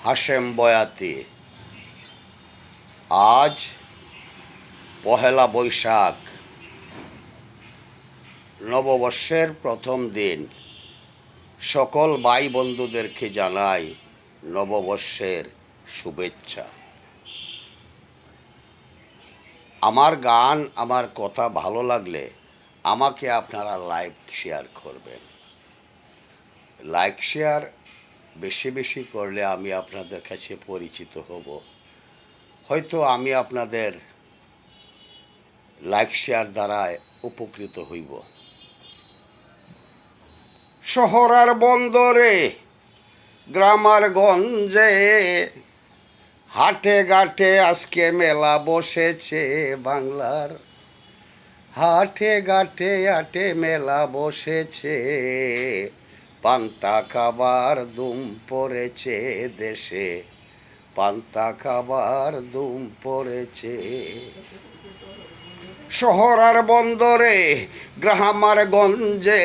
হাশেম বয়াতি। আজ পহেলা বৈশাখ, নববর্ষের প্রথম দিন। সকল ভাই বন্ধুদেরকে জানাই নববর্ষের শুভেচ্ছা। আমার গান, আমার কথা ভালো লাগলে আমাকে আপনারা লাইক শেয়ার করবেন। লাইক শেয়ার বেশি বেশি করলে আমি আপনাদের কাছে পরিচিত হব। হয়তো আমি আপনাদের লাইক শেয়ার দ্বারায় উপকৃত হইব। শহর আর বন্দরে, গ্রাম আর গঞ্জে, হাটে ঘাটে আজকে মেলা বসেছে বাংলার। হাটে ঘাটে হাটে মেলা বসেছে, পান্তা খাবার দুম পড়েছে দেশে। পান্তা খাবার দুম পড়েছে। শহর আর বন্দরে, গ্রাম আর গঞ্জে,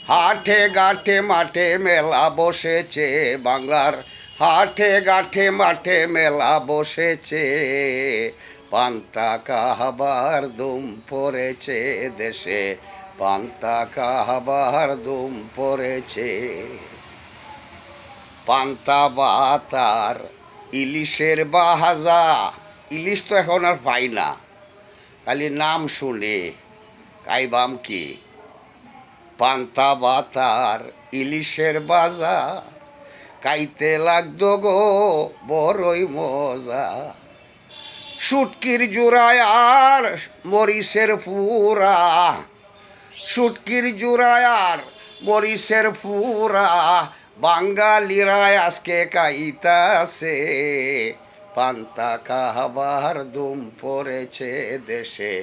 হাটে ঘাটে মাঠে মেলা বসেছে বাংলার। হাটে ঘাটে মাঠে মেলা বসেছে, পান্তা খাবার দুম পড়েছে দেশে। পান্তা খাবার দুম পড়েছে। পান্তা ভাত আর ইলিশের ভাজা। ইলিশ তো এখন আর পাই না, খালি নাম শুনে খাইবাম কি। পান্তা ভাত আর ইলিশের ভাজা, খাইতে লাগতো গো বড়ই মজা। শুটকির জোড়ায় আর মরিচের পুরা, শুটকির জোড়ায় আর মরিচের পুরা, বাঙালিরায় আজকে খাইতাছে। পান্তা খাবার দুম পড়েছে দেশে।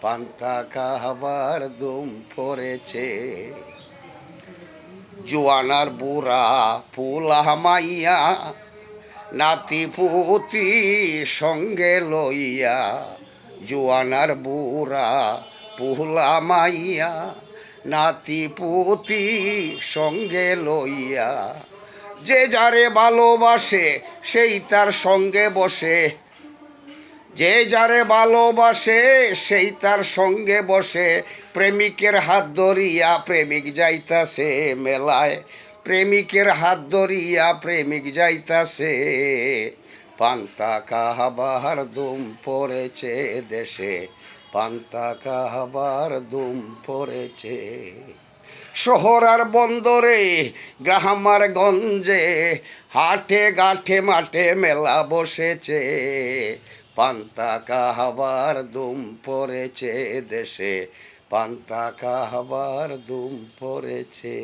পান্তা খাবার দুম পড়েছে। জোয়ানার বুড়া পুলা মাইয়া, নাতি পুতি সঙ্গে লইয়া। জোয়ানার বুড়া পুলা মাইয়া, নাতি পুতি সঙ্গে লইয়া। যে যারে ভালোবাসে সেই তার সঙ্গে বসে। যে যারে ভালোবাসে সেই তার সঙ্গে বসে। প্রেমিকের হাত ধরিয়া প্রেমিক যাইতাছে মেলায়। প্রেমিকের হাত ধরিয়া প্রেমিক যাইতাছে। পান্তা খাবার দুম পড়েছে দেশে। পান্তা খাবার দুম পড়েছে। শহর আর বন্দরে, গ্রাম আর গঞ্জে, হাটে ঘাটে মাঠে মেলা বসেছে। পান্তা খাবার দুম পড়েছে দেশে। পান্তা খাবার দুম পড়েছে।